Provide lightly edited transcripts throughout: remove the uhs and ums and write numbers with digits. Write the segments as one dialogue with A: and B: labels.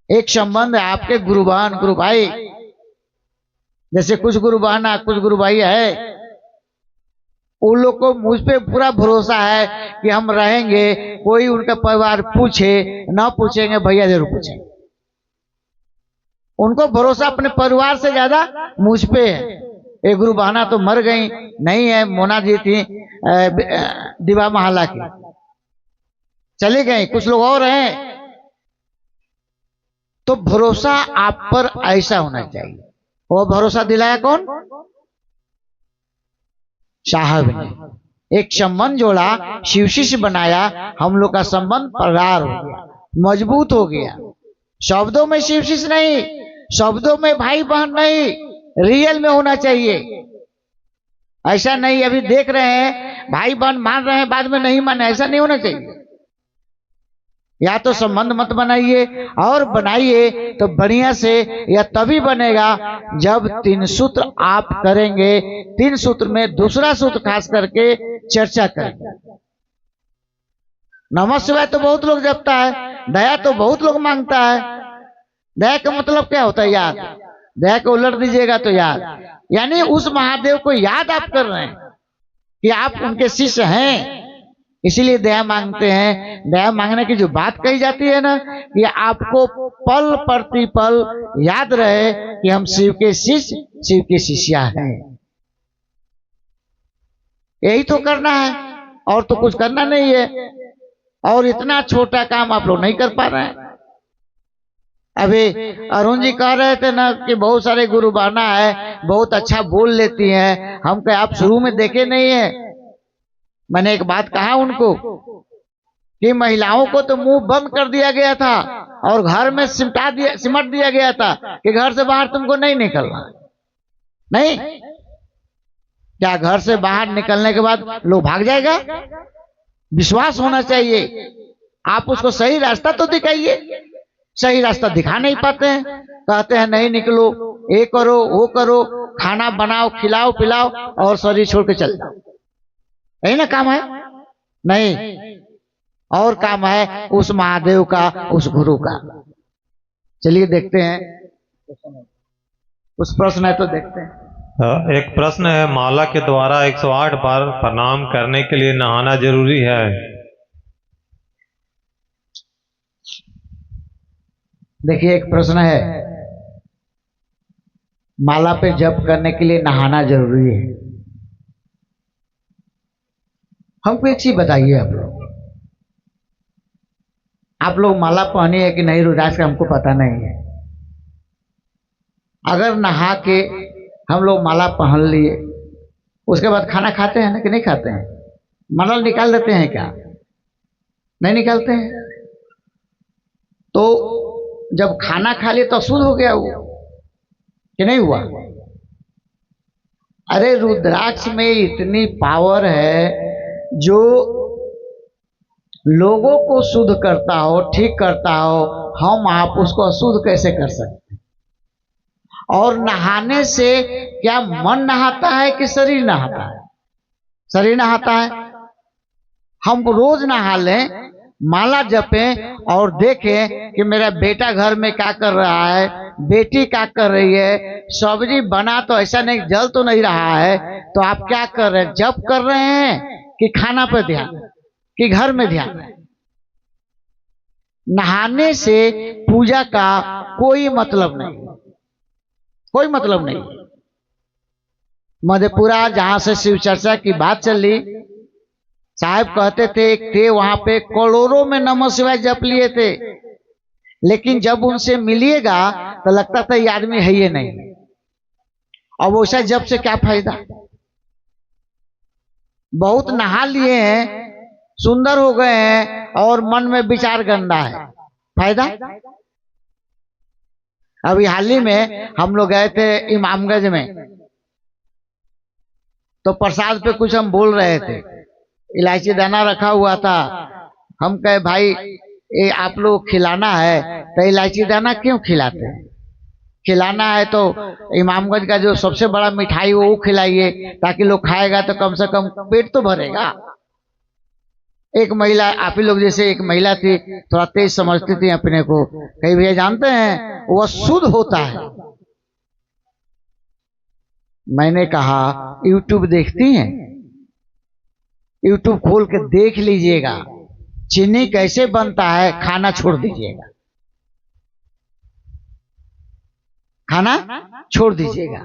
A: एक संबंध है आपके गुरु बहन गुरु भाई, जैसे कुछ गुरु बहना कुछ गुरु भाई है, उन लोग को मुझ पे पूरा भरोसा है कि हम रहेंगे, कोई उनका परिवार पूछे ना पूछेंगे, भैया जरूर पूछेंगे। उनको भरोसा अपने परिवार से ज्यादा मुझ पे है। एक गुरु बहना तो मर गई, नहीं है, मोना जी थी दिवा महला की, चली गई, कुछ लोग और हैं। तो भरोसा आप पर ऐसा होना चाहिए। वो भरोसा दिलाया कौन? साहब ने एक संबंध जोड़ा, शिव शिष्य बनाया, हम लोग का संबंध प्रगाढ़ हो गया, मजबूत हो गया। शब्दों में शिव शिष्य नहीं, शब्दों में भाई बहन नहीं, रियल में होना चाहिए। ऐसा नहीं अभी देख रहे हैं भाई बहन मान रहे हैं बाद में नहीं माने, ऐसा नहीं होना चाहिए। या तो संबंध मत बनाइए, और बनाइए तो बढ़िया से, या तभी बनेगा जब 3 सूत्र आप करेंगे। 3 सूत्र में दूसरा सूत्र खास करके चर्चा करेंगे। नमः शिवाय तो बहुत लोग जपता है, दया तो बहुत लोग मांगता है। दया का मतलब क्या होता है? याद। दया को उलट दीजिएगा तो याद, यानी उस महादेव को याद आप कर रहे हैं कि आप उनके शिष्य हैं, इसीलिए दया मांगते हैं। दया मांगने की जो बात कही जाती है ना, कि आपको पल प्रतिपल याद रहे कि हम शिव के शिष्य, शिव के शिष्या हैं। यही तो करना है, और तो कुछ करना नहीं है। और इतना छोटा काम आप लोग नहीं कर पा रहे हैं। अभी अरुण जी कह रहे थे ना कि बहुत सारे गुरु बहना है, बहुत अच्छा बोल लेती हैं। हम कहे आप शुरू में देखे नहीं है। मैंने एक बात कहा उनको कि महिलाओं को तो मुंह बंद कर दिया गया था और घर में सिमट दिया गया था कि घर से बाहर तुमको नहीं निकलना। नहीं, क्या घर से बाहर निकलने के बाद लोग भाग जाएगा? विश्वास होना चाहिए। आप उसको सही रास्ता तो दिखाइए। सही रास्ता दिखा नहीं पाते हैं, कहते हैं नहीं निकलो, ये करो वो करो, खाना बनाओ खिलाओ पिलाओ और शरीर छोड़ के चल जाओ। यही ना काम है? नहीं, और काम है उस महादेव का, उस गुरु का। चलिए देखते हैं, उस प्रश्न है तो देखते हैं।
B: एक प्रश्न है, माला के द्वारा 108 बार प्रणाम करने के लिए नहाना जरूरी है?
A: देखिए, एक प्रश्न है, माला पे जप करने के लिए नहाना जरूरी है। हमको एक चीज बताइए, आप लोग माला पहनी है कि नहीं रुद्राक्ष का हमको पता नहीं है। अगर नहा के हम लोग माला पहन लिए, उसके बाद खाना खाते हैं ना कि नहीं खाते हैं? मल निकाल देते हैं क्या? नहीं निकालते हैं। तो जब खाना खा लिए तो अशुद्ध हो गया वो कि नहीं हुआ? अरे रुद्राक्ष में इतनी पावर है जो लोगों को शुद्ध करता हो, ठीक करता हो। हम आप उसको अशुद्ध कैसे कर सकते हैं? और नहाने से क्या मन नहाता है कि शरीर नहाता है? शरीर नहाता है। हम रोज नहा लें, माला जपें और देखें कि मेरा बेटा घर में क्या कर रहा है, बेटी क्या कर रही है, सब्जी बना तो ऐसा नहीं, जल तो नहीं रहा है, तो आप क्या कर रहे हैं? जप कर रहे हैं कि खाना पर ध्यान, कि घर में ध्यान है? नहाने से पूजा का कोई मतलब नहीं, कोई मतलब नहीं। मधेपुरा जहां से शिव चर्चा की बात चली, साहब कहते थे एक थे वहां पे करोड़ों में नमः शिवाय जप लिए थे, लेकिन जब उनसे मिलिएगा तो लगता था ये आदमी है ये नहीं। अब वैसा जप से क्या फायदा? बहुत नहा लिए हैं, सुंदर हो गए हैं और मन में विचार गंदा है, फायदा? अभी हाल ही में हम लोग गए थे इमामगंज में, तो प्रसाद पे कुछ हम बोल रहे थे, इलायची दाना रखा हुआ था। हम कहे भाई ये आप लोग खिलाना है तो इलायची दाना क्यों खिलाते हैं? खिलाना है तो इमामगंज का जो सबसे बड़ा मिठाई वो खिलाइए, ताकि लोग खाएगा तो कम से कम पेट तो भरेगा। एक महिला, आप ही लोग जैसे एक महिला थी, थोड़ा तेज समझती थी अपने को, कई भैया जानते हैं वह शुद्ध होता है। मैंने कहा यूट्यूब देखती हैं, यूट्यूब खोल के देख लीजिएगा, चीनी कैसे बनता है, खाना छोड़ दीजिएगा, खाना छोड़ दीजिएगा।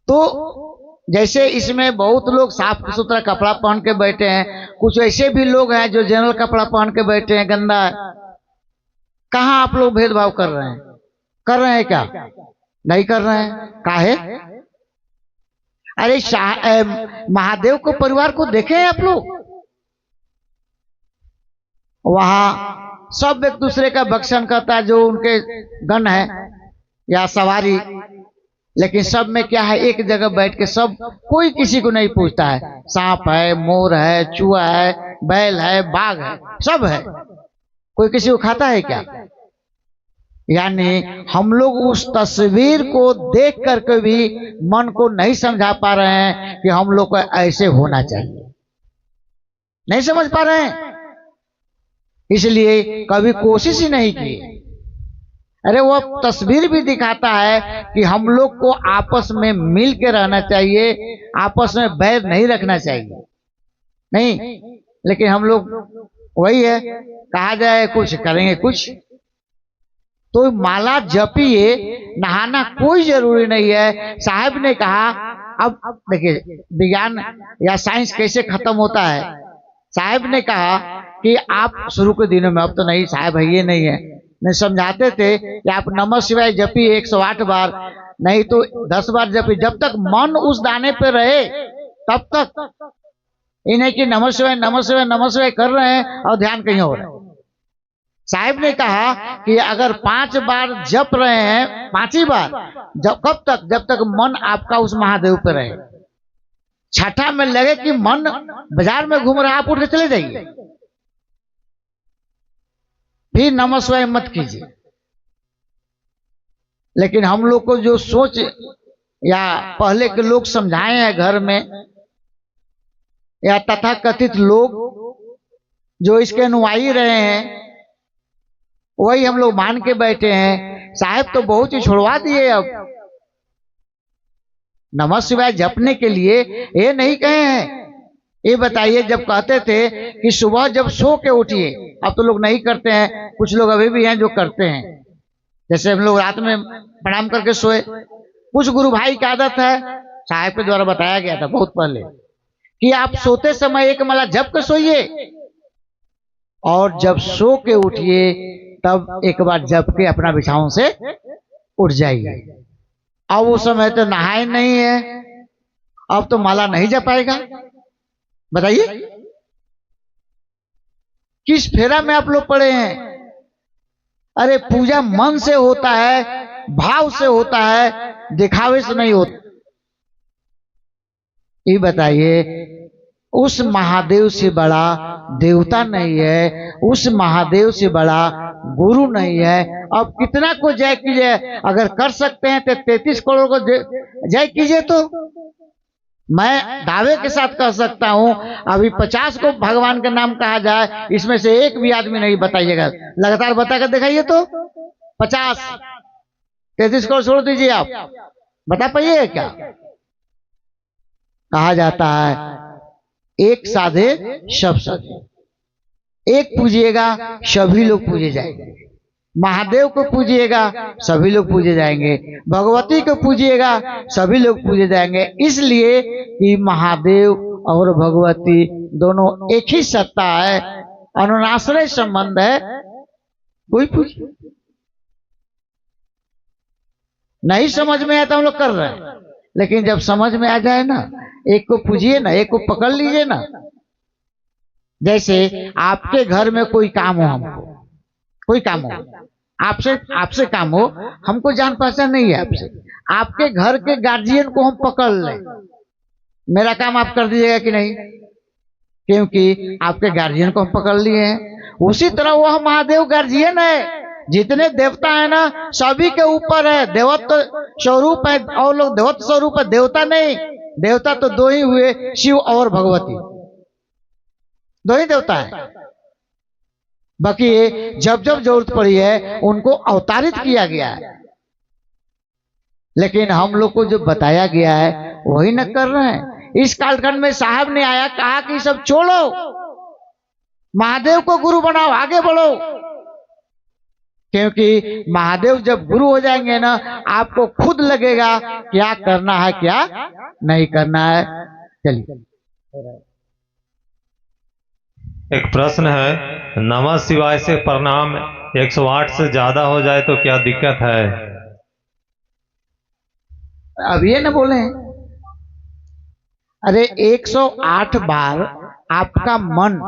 A: तो जैसे इसमें बहुत लोग साफ सुथरा कपड़ा पहन के बैठे हैं, कुछ ऐसे भी लोग हैं जो जनरल कपड़ा पहन के बैठे हैं, गंदा। कहाँ आप लोग भेदभाव कर रहे हैं? कर रहे हैं क्या? नहीं कर रहे हैं। काहे? अरे महादेव को परिवार को देखे हैं आप लोग? वहां सब एक दूसरे का भक्षण करता है, जो उनके गण है या सवारी, लेकिन सब में क्या है, एक जगह बैठ के सब, कोई किसी को नहीं पूछता है। सांप है, मोर है, चूहा है, बैल है, बाघ है, सब है, कोई किसी को खाता है क्या? यानी हम लोग उस तस्वीर को देख करके भी मन को नहीं समझा पा रहे हैं कि हम लोग को ऐसे होना चाहिए, नहीं समझ पा रहे हैं, इसलिए कभी कोशिश ही नहीं की। अरे वो तस्वीर भी दिखाता है कि हम लोग को आपस में मिल के रहना चाहिए, आपस में बैर नहीं रखना चाहिए, नहीं। लेकिन हम लोग वही है, कहा जाए कुछ करेंगे कुछ। तो माला जपिए, नहाना कोई जरूरी नहीं है। साहब ने कहा, अब देखिए विज्ञान या साइंस कैसे खत्म होता है। साहब ने कहा कि आप शुरू के दिनों में, अब तो नहीं, साहब है ये नहीं है, नहीं समझाते थे कि आप नमः शिवाय जपिए 108 बार, नहीं तो 10 बार जपिए, जब तक मन उस दाने पे रहे तब तक। इन्हें कि नमः शिवाय नमः शिवाय नमः शिवाय कर रहे हैं और ध्यान कहीं और है। साहब ने कहा कि अगर 5 बार जप रहे हैं, 5 ही बार, जब कब तक? जब तक मन आपका उस महादेव पे रहे। छठा में लगे कि मन बाजार में घूम रहा है, आप उठ के चले जाइए, फिर नमः शिवाय मत कीजिए। लेकिन हम लोग को जो सोच या पहले के लोग समझाए हैं घर में, या तथाकथित लोग जो इसके अनुयायी रहे हैं, वही हम लोग मान के बैठे हैं। साहब तो बहुत ही छुड़वा दिए। अब नमः शिवाय जपने के लिए ये नहीं कहे हैं। ये बताइए, जब कहते थे कि सुबह जब सो के उठिए, अब तो लोग नहीं करते हैं, कुछ लोग अभी भी हैं जो करते हैं। जैसे हम लोग रात में प्रणाम करके सोए, कुछ गुरु भाई की आदत है, साहब के द्वारा बताया गया था बहुत पहले, कि आप सोते समय एक माला जप के सोइए, और जब सो के उठिए तब एक बार जप के अपना बिछावन से उठ जाइए। अब उस समय तो नहाए नहीं है, अब तो माला नहीं जपाएगा। बताइए किस फेरा में आप लोग पड़े हैं? अरे पूजा मन से होता है, भाव से होता है, दिखावे से नहीं होता। ये बताइए, उस महादेव से बड़ा देवता नहीं है, उस महादेव से बड़ा गुरु नहीं है। अब कितना को जय कीजिए, अगर कर सकते हैं तो 33 करोड़ को जय कीजिए। तो मैं दावे के साथ कह सकता हूं, अभी 50 को भगवान का नाम कहा जाए, इसमें से एक भी आदमी नहीं बताइएगा, लगातार बताकर दिखाइए तो 50। 33 करोड़ छोड़ दीजिए, आप बता पाइए क्या? कहा जाता है एक साधे सब साधे, एक पूजिएगा सभी लोग पूजे जाएंगे। महादेव को पूजिएगा सभी लोग पूजे जाएंगे, भगवती को पूजिएगा सभी लोग पूजे जाएंगे, इसलिए कि महादेव और भगवती दोनों एक ही सत्ता है, अनुनाश्रय संबंध है। कोई पूछे नहीं समझ में आता, हम लोग कर रहे हैं, लेकिन जब समझ में आ जाए ना, एक को पूजिए ना, एक को पकड़ लीजिए ना। जैसे आपके घर में कोई काम हो, हमको कोई काम हो, आपसे काम हो, हमको जान पहचान नहीं है आपसे, आपके घर के गार्जियन को हम पकड़ लें, मेरा काम आप कर दीजिएगा कि नहीं? क्योंकि आपके गार्जियन को हम पकड़ लिए हैं। उसी तरह वह महादेव गार्जियन है। जितने देवता है ना, सभी के ऊपर है, देवत्व स्वरूप है, और लोग देवत्व स्वरूप है, देवता नहीं। देवता तो 2 ही हुए, शिव और भगवती। दो ही देवता है। बाकी जब जब जरूरत पड़ी है उनको अवतारित किया गया है, लेकिन हम लोग को जो बताया गया है वही न कर रहे हैं। इस कालखंड में साहब ने आया, कहा कि सब छोड़ो, महादेव को गुरु बनाओ, आगे बढ़ो। क्योंकि महादेव जब गुरु हो जाएंगे ना, आपको खुद लगेगा क्या करना है क्या नहीं करना है। चलिए,
B: एक प्रश्न है, नमः शिवाय से प्रणाम 108 से ज्यादा हो जाए तो क्या दिक्कत है?
A: अब ये न बोले, अरे 108 बार आपका मन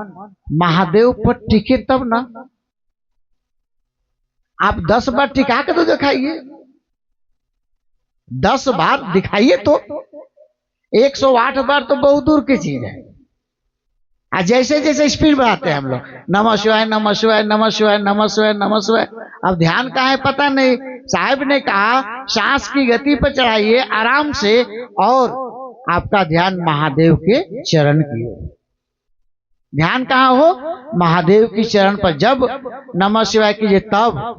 A: महादेव पर टिके तब ना। आप 10 बार टिका के तो दिखाइए, 10 बार दिखाइए तो। 108 बार तो बहुत दूर की चीज है। जैसे जैसे स्पीड बढ़ाते हैं हम लोग, नमः शिवाय नमः शिवाय नमः शिवाय नमः शिवाय नमः शिवाय। अब ध्यान कहाँ है पता नहीं। साहब ने कहा सांस की गति पर चढ़ाइए आराम से, और आपका ध्यान महादेव के चरण की ओर। ध्यान कहाँ हो? महादेव की चरण पर। जब नमः शिवाय कीजिए तब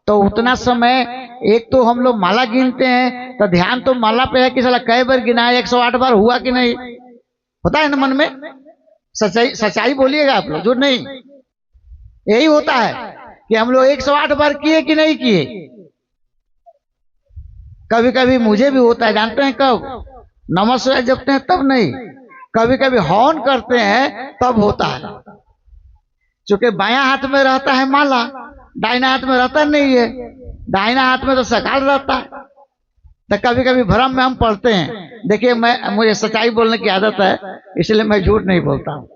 A: तो उतना समय, एक तो हम लोग माला गिनते हैं तो ध्यान तो माला पे है कि साला कई बार गिना है, 108 बार हुआ कि नहीं, होता है ना मन में। सच्चाई बोलिएगा आप लोग, झूठ नहीं। यही होता है कि हम लोग 108 बार किए कि नहीं किए। कभी कभी मुझे भी होता है, जानते हैं कब? नमः शिवाय जपते हैं तब नहीं, कभी कभी हवन करते हैं तब होता है। क्योंकि बायां हाथ में रहता है माला, दाहिना हाथ में रहता नहीं है। दाहिना हाथ में तो सकाल रहता है, तो कभी कभी भ्रम में हम पढ़ते हैं। देखिए, मुझे सच्चाई बोलने की आदत है, इसलिए मैं झूठ नहीं बोलता हूं।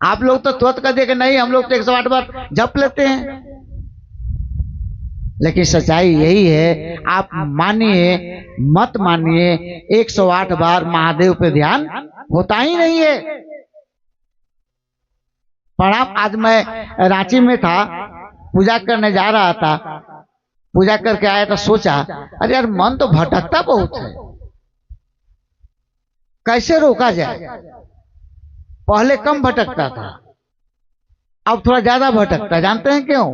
A: आप लोग तो तुरंत कर दिए कि नहीं, हम लोग तो 108 बार जप लेते हैं। लेकिन सच्चाई यही है, आप मानिए मत मानिए, 108 बार महादेव पे ध्यान होता ही नहीं है। प्रणाम। आज मैं रांची में था, पूजा करने जा रहा था, पूजा करके आया तो सोचा, अरे यार मन तो भटकता बहुत है, कैसे रोका जाए। पहले कम भटकता था, अब थोड़ा ज्यादा भटकता। जानते हैं क्यों?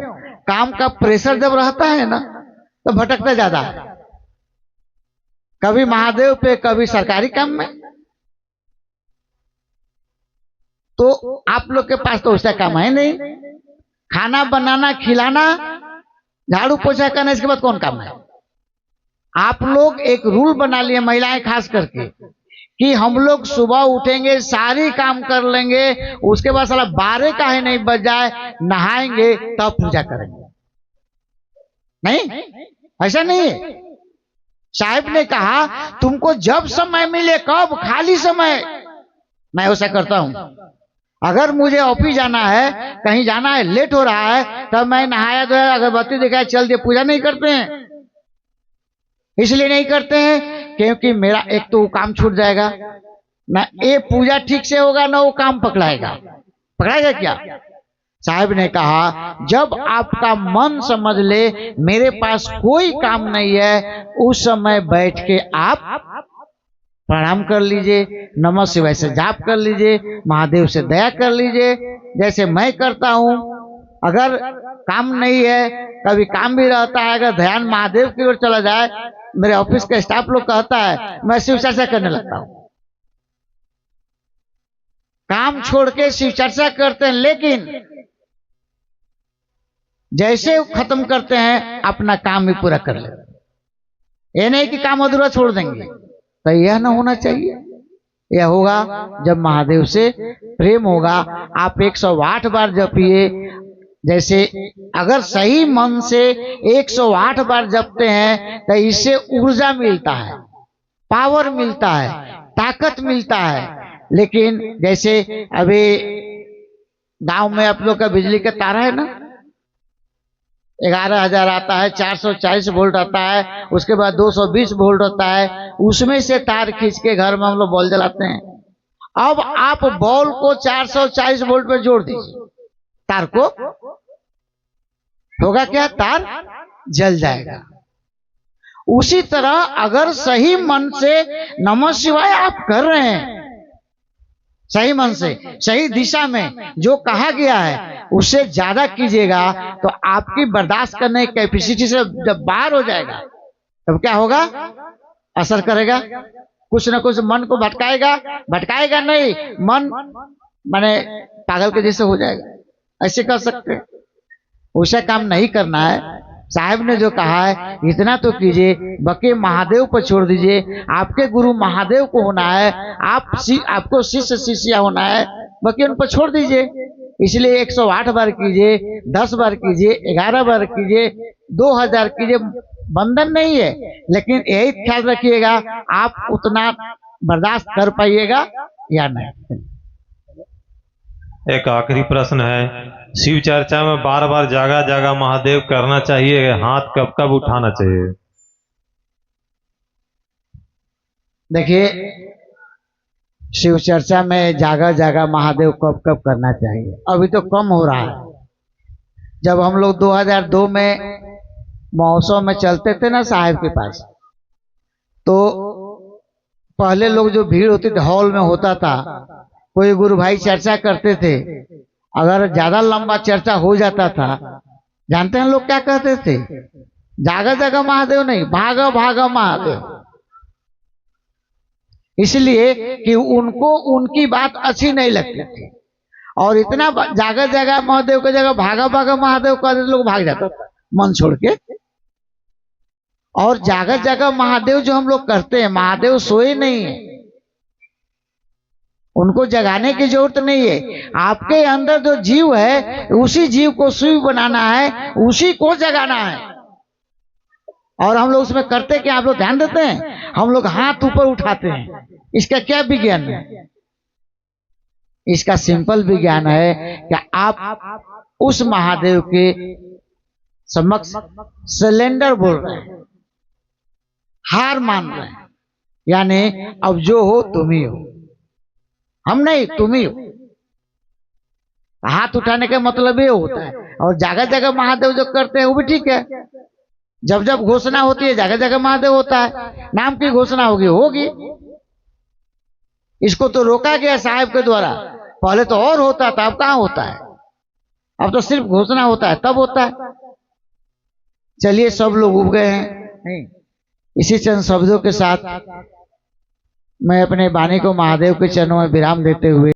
A: काम का प्रेशर जब रहता है ना तो भटकता ज्यादा है। कभी महादेव पे, कभी सरकारी काम में। तो आप लोग के पास तो उसका काम है नहीं। खाना बनाना, खिलाना, झाड़ू पोछा करना, इसके बाद कौन काम है? आप लोग एक रूल बना लिए, महिलाएं खास करके, कि हम लोग सुबह उठेंगे, सारी काम कर लेंगे, उसके बाद साला 12 काहे नहीं बज जाए, नहाएंगे तब पूजा करेंगे। नहीं, ऐसा नहीं है। साहब ने कहा तुमको जब समय मिले, कब खाली समय। मैं ऐसा करता हूं, अगर मुझे ऑफिस जाना है, कहीं जाना है, लेट हो रहा है, तब मैं नहाया धोया, अगरबत्ती दिखाया, चल दिए। पूजा नहीं करते हैं। इसलिए नहीं करते हैं क्योंकि मेरा एक तो काम छूट जाएगा ना, ये पूजा ठीक से होगा ना वो काम पकड़ाएगा क्या। साहब ने कहा जब आपका मन समझ ले मेरे पास कोई काम नहीं है, उस समय बैठ के आप प्रणाम कर लीजिए, नमः शिवाय से जाप कर लीजिए, महादेव से दया कर लीजिए, जैसे मैं करता हूं। अगर काम नहीं है, कभी काम भी रहता है, अगर ध्यान महादेव की ओर चला जाए, मेरे ऑफिस का स्टाफ लोग कहता है, मैं शिव चर्चा करने लगता हूं। काम छोड़ के शिव चर्चा करते हैं, लेकिन जैसे खत्म करते हैं अपना काम भी पूरा कर लेते। ये नहीं कि काम अधूरा छोड़ देंगे, तो यह ना होना चाहिए। यह होगा जब महादेव से प्रेम होगा। आप 108 बार जपिए। जैसे अगर सही मन से 108 बार जपते हैं तो इससे ऊर्जा मिलता है, पावर मिलता है, ताकत मिलता है। लेकिन जैसे अभी गांव में आप लोग का बिजली का तार है ना, 11,000 आता है, 440 वोल्ट आता है, उसके बाद 220 वोल्ट होता है, उसमें से तार खींच के घर में हम लोग बॉल जलाते हैं। अब आप बॉल को 440 वोल्ट पे जोड़ दीजिए, तार को होगा क्या? तार जल जाएगा। उसी तरह अगर सही मन से नमः शिवाय आप कर रहे हैं, सही मन से, सही दिशा में जो कहा गया है उससे ज्यादा कीजिएगा तो आपकी बर्दाश्त करने की कैपेसिटी से जब बाहर हो जाएगा तब क्या होगा, असर करेगा, कुछ ना कुछ मन को भटकाएगा, भटकाएगा नहीं, मन माने पागल के जैसे हो जाएगा, ऐसे कर सकते। वैसा काम नहीं करना है। साहब ने जो कहा है इतना तो कीजिए, बाकी महादेव पर छोड़ दीजिए। आपके गुरु महादेव को होना है, आपको शिष्य शिष्या होना है, बाकी उन पर छोड़ दीजिए। इसलिए 108 बार कीजिए, 10 बार कीजिए, 11 बार कीजिए, 2000 कीजिए, बंधन नहीं है। लेकिन यही ख्याल रखिएगा आप उतना बर्दाश्त कर पाइएगा या नहीं।
B: एक आखिरी प्रश्न है, शिव चर्चा में बार बार जागा जागा महादेव करना चाहिए, हाथ कब कब उठाना चाहिए?
A: देखिए, शिव चर्चा में जागा जागा महादेव कब कब करना चाहिए, अभी तो कम हो रहा है। जब हम लोग 2002 में महोत्सव में चलते थे ना साहब के पास, तो पहले लोग जो भीड़ होती थी हॉल में होता था, कोई गुरु भाई चर्चा करते थे, अगर ज्यादा लंबा चर्चा हो जाता था, जानते हैं लोग क्या कहते थे, जागा जागा महादेव नहीं, भागा भागा महादेव। इसलिए कि उनको उनकी बात अच्छी नहीं लगती थी, और इतना जागा जागा महादेव की जगह भागा भागा महादेव कहते लोग भाग जाता था मन छोड़ के। और जागा जागा महादेव जो हम लोग करते हैं, महादेव सोए नहीं है, उनको जगाने की जरूरत नहीं है। आपके अंदर जो जीव है उसी जीव को शिव बनाना है, उसी को जगाना है। और हम लोग उसमें करते क्या, आप लोग ध्यान देते हैं, हम लोग हाथ ऊपर उठाते हैं। इसका क्या विज्ञान है? इसका सिंपल विज्ञान है कि आप उस महादेव के समक्ष सिलेंडर बोल रहे हैं, हार मान रहे हैं, यानी अब जो हो तुम ही हो, हम नहीं तुम ही हो। हाथ उठाने का मतलब ये होता है। और जगह जगह महादेव जो करते हैं वो भी ठीक है, जब जब घोषणा होती है जगह जगह महादेव होता है, नाम की घोषणा होगी। इसको तो रोका गया साहब के द्वारा, पहले तो और होता था, अब कहां होता है, अब तो सिर्फ घोषणा होता है तब होता है। चलिए सब लोग उब गए हैं, इसी चंद शब्दों के साथ मैं अपने वाणी को महादेव के चरणों में विराम देते हुए